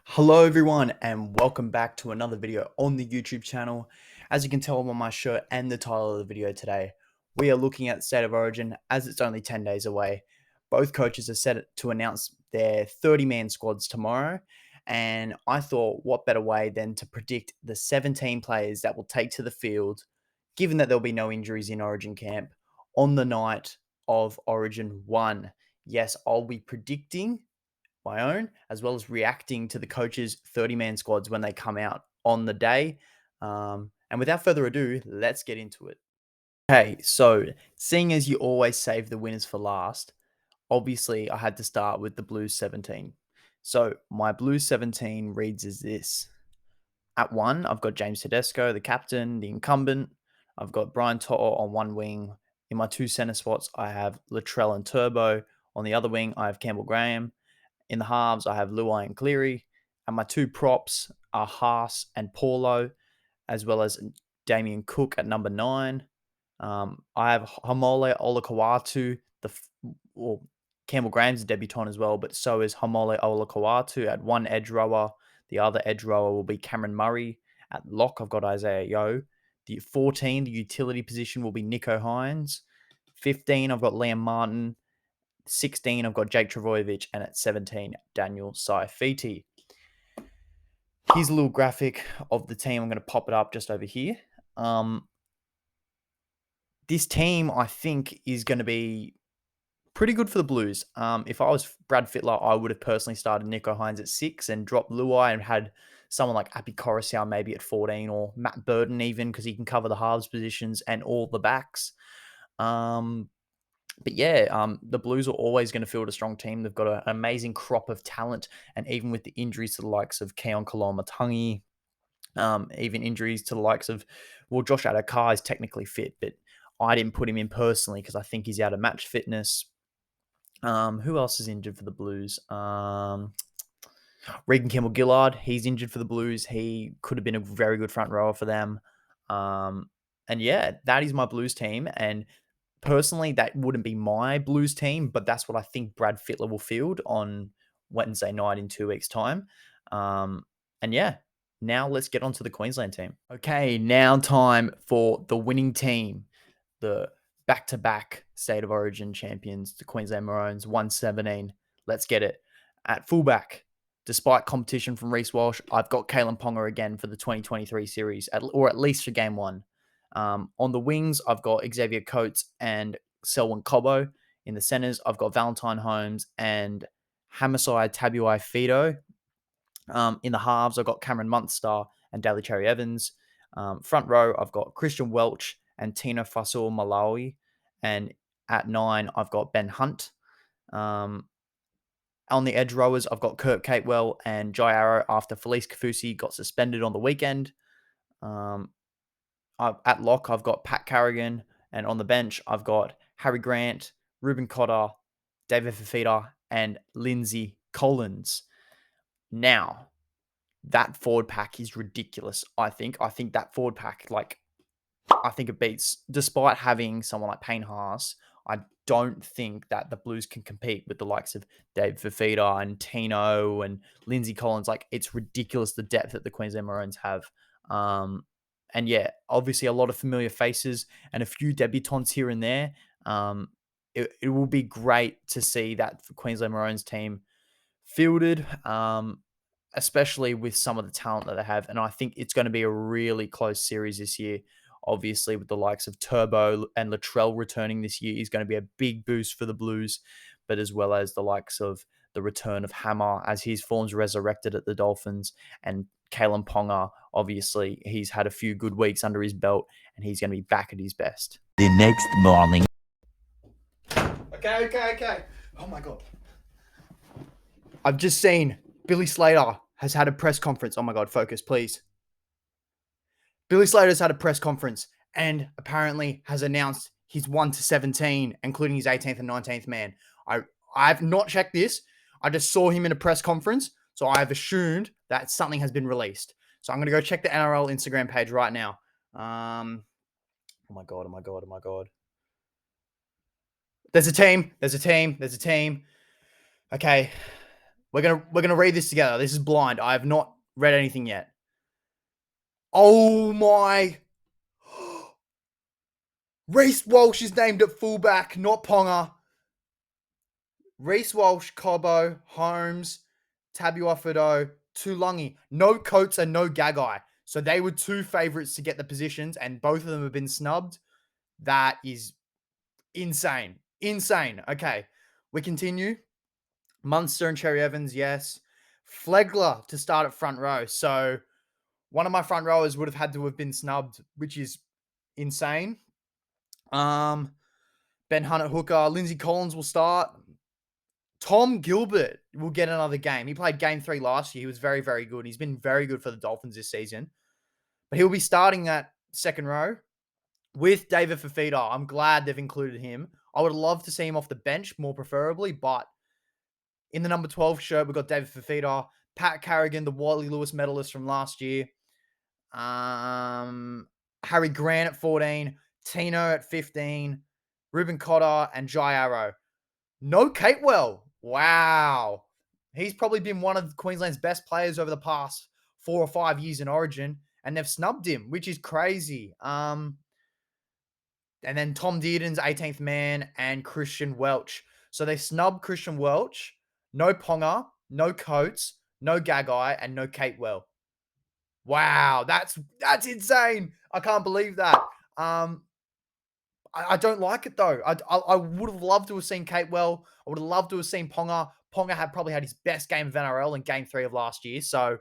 Hello everyone and welcome back to another video on the YouTube channel. As you can tell on my shirt and the title of the video today, we are looking at State of Origin as it's only 10 days away. Both coaches are set to announce their 30-man squads tomorrow, and I thought what better way than to predict the 17 players that will take to the field, given that there'll be no injuries in Origin camp, on the night of Origin 1. Yes, I'll be predicting my own, as well as reacting to the coaches' 30-man squads when they come out on the day. And without further ado, let's get into it. Okay, so seeing as you always save the winners for last, obviously I had to start with the Blues 17. So my Blues 17 reads as this. At one, I've got James Tedesco, the captain, the incumbent. I've got Brian To'o on one wing. In my two center spots, I have Latrell and Turbo. On the other wing, I have Campbell Graham. In the halves, I have Luai and Cleary. And my two props are Haas and Paulo, as well as Damien Cook at number 9. I have Hamole Olakawatu, well, Campbell Graham's a debutant as well, but so is Hamole Olakawatu at one edge rower. The other edge rower will be Cameron Murray. At lock, I've got Isaiah Yeo. The 14, the utility position will be Nico Hines. 15, I've got Liam Martin. 16, I've got Jake Travojevic, and at 17, Daniel Saifiti. Here's a little graphic of the team. I'm going to pop it up just over here. This team, I think, is going to be pretty good for the Blues. If I was Brad Fittler, I would have personally started Nico Hines at 6 and dropped Luai and had someone like Api Coruscant maybe at 14, or Matt Burton even, because he can cover the halves positions and all the backs. But yeah, the Blues are always going to field a strong team. They've got an amazing crop of talent, and even with the injuries to the likes of Keon Kalamatangi, even injuries to the likes of, well, Josh Adokar is technically fit, but I didn't put him in personally because I think he's out of match fitness. Who else is injured for the Blues? Regan Campbell-Gillard, he's injured for the Blues. He could have been a very good front rower for them. And yeah, that is my Blues team. And personally, that wouldn't be my Blues team, but that's what I think Brad Fittler will field on Wednesday night in 2 weeks' time. And yeah, now let's get on to the Queensland team. Okay, now time for the winning team, the back-to-back State of Origin champions, the Queensland Maroons, 117. Let's get it. At fullback, despite competition from Reece Walsh, I've got Kalen Ponga again for the 2023 series, or at least for game 1. On the wings, I've got Xavier Coates and Selwyn Cobbo. In the centers, I've got Valentine Holmes and Hamisai Tabuai Fido. In the halves, I've got Cameron Munster and Daly Cherry Evans. Front row, I've got Christian Welch and Tino Fasul Malawi. And at 9, I've got Ben Hunt. On the edge rowers, I've got Kurt Catewell and Jai Arrow after Felice Kafusi got suspended on the weekend. At lock, I've got Pat Carrigan, and on the bench, I've got Harry Grant, Ruben Cotter, David Fafita, and Lindsay Collins. Now, that forward pack is ridiculous, I think. I think that forward pack, I think it beats, despite having someone like Payne Haas, I don't think that the Blues can compete with the likes of Dave Fafita and Tino and Lindsay Collins. It's ridiculous the depth that the Queensland Maroons have. And yeah, obviously a lot of familiar faces and a few debutants here and there. It will be great to see that Queensland Maroons team fielded, especially with some of the talent that they have. And I think it's going to be a really close series this year. Obviously, with the likes of Turbo and Latrell returning this year is going to be a big boost for the Blues, but as well as the likes of the return of Hammer as his form's resurrected at the Dolphins, and Kalen Ponga, obviously, he's had a few good weeks under his belt and he's going to be back at his best. The next morning. Okay. Oh my God. I've just seen Billy Slater has had a press conference. Oh my God, focus, please. Billy Slater's had a press conference and apparently has announced he's 1-17, including his 18th and 19th man. I've not checked this. I just saw him in a press conference, so I've assumed that something has been released. So I'm going to go check the NRL Instagram page right now. Oh my God. There's a team. Okay. We're gonna read this together. This is blind. I have not read anything yet. Oh my! Reece Walsh is named at fullback, not Ponga. Reece Walsh, Cobbo, Holmes, Tabuai-Fidow, Tulangi. No Coates and no Gagai. So they were two favourites to get the positions, and both of them have been snubbed. That is insane. Insane. Okay, we continue. Munster and Cherry Evans, yes. Flegler to start at front row. So one of my front rowers would have had to have been snubbed, which is insane. Ben Hunt at hooker. Lindsay Collins will start. Tom Gilbert will get another game. He played game 3 last year. He was very, very good. He's been very good for the Dolphins this season. But he'll be starting at second row with David Fafita. I'm glad they've included him. I would love to see him off the bench, more preferably, but in the number 12 shirt, we've got David Fafita, Pat Carrigan, the Wally Lewis medalist from last year, Harry Grant at 14, Tino at 15, Ruben Cotter, and Jai Arrow. No Catewell. Wow. He's probably been one of Queensland's best players over the past 4 or 5 years in Origin, and they've snubbed him, which is crazy. And then Tom Dearden's 18th man and Christian Welch. So they snubbed Christian Welch. No Ponga, no Coates, no Gagai, and no Catewell. Wow, that's insane. I can't believe that. I don't like it though. I would have loved to have seen Catewell. I would have loved to have seen Ponga. Ponga probably had his best game of NRL in game 3 of last year. So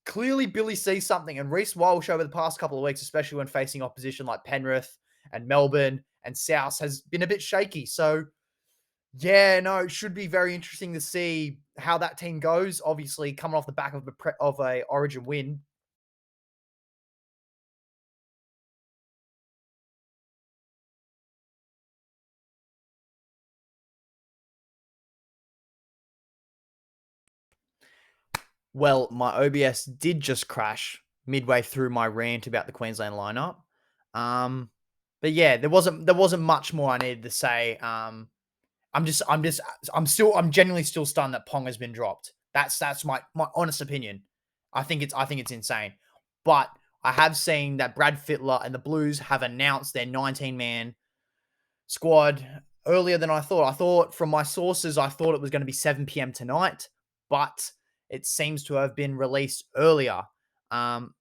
clearly Billy sees something. And Reece Walsh over the past couple of weeks, especially when facing opposition like Penrith and Melbourne and South, has been a bit shaky. So yeah, no, it should be very interesting to see how that team goes. Obviously, coming off the back of a Origin win. Well, my OBS did just crash midway through my rant about the Queensland lineup. But yeah, there wasn't much more I needed to say. I'm genuinely still stunned that Pong has been dropped. That's my honest opinion. I think it's insane. But I have seen that Brad Fittler and the Blues have announced their 19-man squad earlier than I thought. I thought from my sources, I thought it was going to be 7 p.m. tonight, but it seems to have been released earlier. And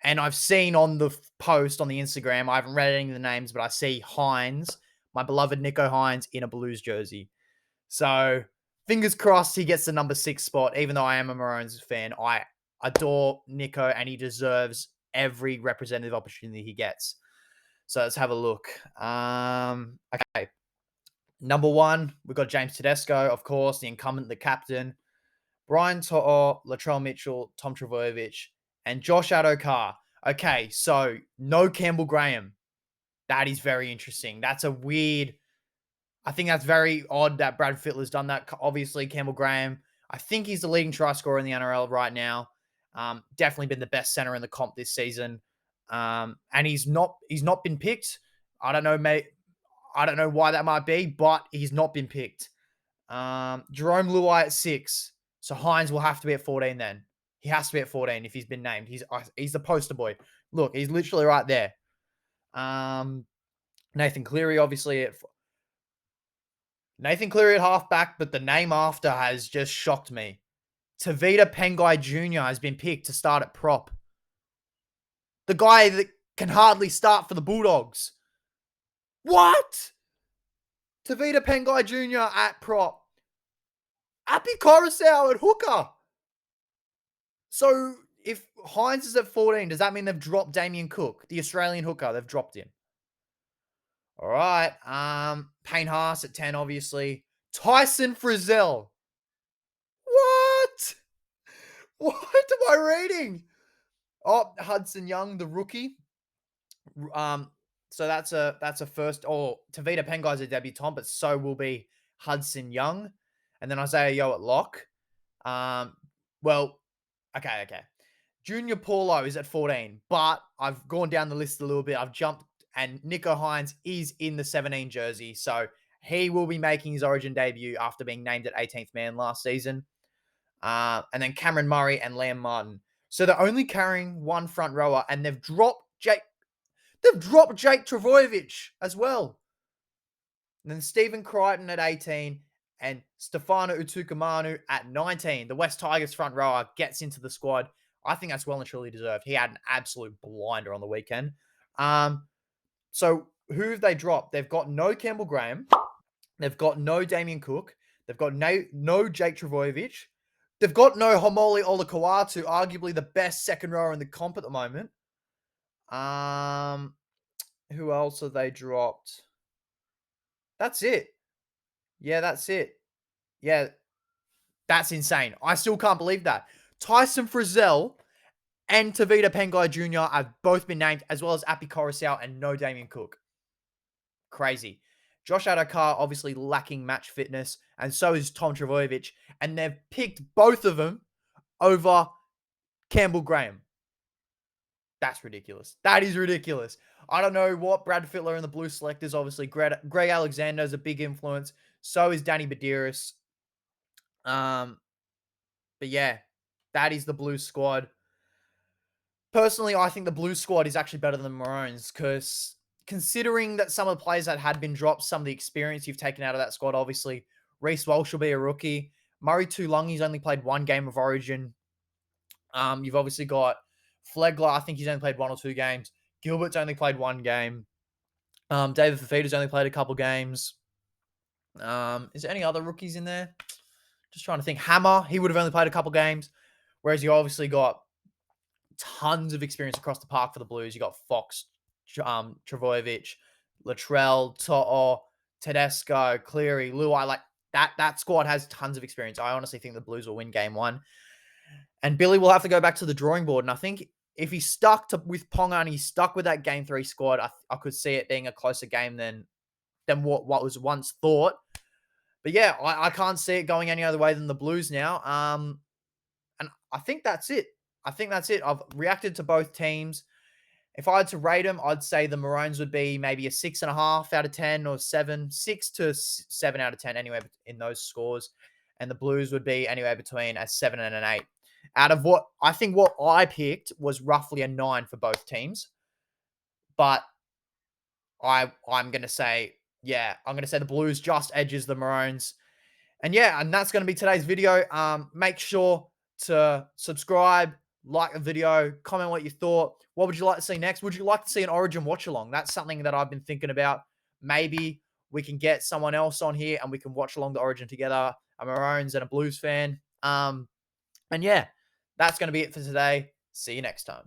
I've seen on the post on the Instagram, I haven't read any of the names, but I see Hines, my beloved Nico Hines, in a Blues jersey. So fingers crossed he gets the number 6 spot, even though I am a Maroons fan. I adore Nico and he deserves every representative opportunity he gets. So let's have a look. Okay. Number 1, we've got James Tedesco, of course, the incumbent, the captain. Brian To'o, Latrell Mitchell, Tom Trbojevic, and Josh Adokar. Okay, so no Campbell Graham. That is very interesting. That's a weird... I think that's very odd that Brad Fittler's done that. Obviously, Campbell Graham, I think he's the leading try scorer in the NRL right now. Definitely been the best center in the comp this season. And he's not been picked. I don't know, mate. I don't know why that might be, but he's not been picked. Jerome Luai at 6. So Hines will have to be at 14 then. He has to be at 14 if he's been named. He's the poster boy. Look, he's literally right there. Nathan Cleary, obviously, Nathan Cleary at halfback, but the name after has just shocked me. Tavita Pengai Jr. has been picked to start at prop. The guy that can hardly start for the Bulldogs. What? Tavita Pengai Jr. at prop. Api Coruscant at hooker. So if Hines is at 14, does that mean they've dropped Damien Cook, the Australian hooker? They've dropped him. All right. Payne Haas at 10, obviously. Tyson Frizzell. What? What am I reading? Oh, Hudson Young, the rookie. So that's a first. Oh, Tavita Pengai's a debutant, but so will be Hudson Young, and then Isaiah Yeo at lock. Well, okay. Junior Paulo is at 14, but I've gone down the list a little bit. I've jumped, and Nico Hines is in the 17 jersey, so he will be making his Origin debut after being named at 18th man last season. and then Cameron Murray and Liam Martin. So they're only carrying one front rower, and they've dropped Jake. They've dropped Jake Travojevic as well. And then Stephen Crichton at 18 and Stefano Utukamanu at 19. The West Tigers front rower gets into the squad. I think that's well and truly deserved. He had an absolute blinder on the weekend. So who have they dropped? They've got no Campbell Graham. They've got no Damien Cook. They've got no Jake Travojevic. They've got no Homoli Olakawatu, arguably the best second rower in the comp at the moment. Who else have they dropped? That's it. Yeah, that's it. Yeah, that's insane. I still can't believe that. Tyson Frizzell and Tavita Pengai Jr. have both been named, as well as Api Coruscant and no Damien Cook. Crazy. Josh Adokar obviously lacking match fitness, and so is Tom Travojevic, and they've picked both of them over Campbell Graham. That's ridiculous. That is ridiculous. I don't know what Brad Fittler and the Blue selectors. Obviously, Greg Alexander is a big influence. So is Danny Badiris. But yeah, that is the Blues squad. Personally, I think the Blues squad is actually better than the Maroons because considering that some of the players that had been dropped, some of the experience you've taken out of that squad, obviously, Reece Walsh will be a rookie. Murray Tuilongi's only played one game of Origin. You've obviously got Flegler. I think he's only played one or two games. Gilbert's only played one game. David Fafita's only played a couple games. Is there any other rookies in there? Just trying to think. Hammer, he would have only played a couple games. Whereas you obviously got tons of experience across the park for the Blues. You got Fox, Travojevic, Latrell, To'o, Tedesco, Cleary, Luai. Like that squad has tons of experience. I honestly think the Blues will win game one. And Billy will have to go back to the drawing board. And I think if he stuck with Ponga and he stuck with that game 3 squad, I could see it being a closer game than what was once thought. But yeah, I can't see it going any other way than the Blues now. And I think that's it. I've reacted to both teams. If I had to rate them, I'd say the Maroons would be maybe a 6.5 out of 10 or 7, 6 to 7 out of 10 anywhere in those scores. And the Blues would be anywhere between a 7 and an 8. Out of what I picked was roughly a 9 for both teams. But I'm going to say, the Blues just edges the Maroons. And yeah, and that's going to be today's video. Make sure to subscribe, like the video, comment what you thought. What would you like to see next? Would you like to see an Origin watch along? That's something that I've been thinking about. Maybe we can get someone else on here and we can watch along the Origin together. A Maroons and a Blues fan. And yeah, that's going to be it for today. See you next time.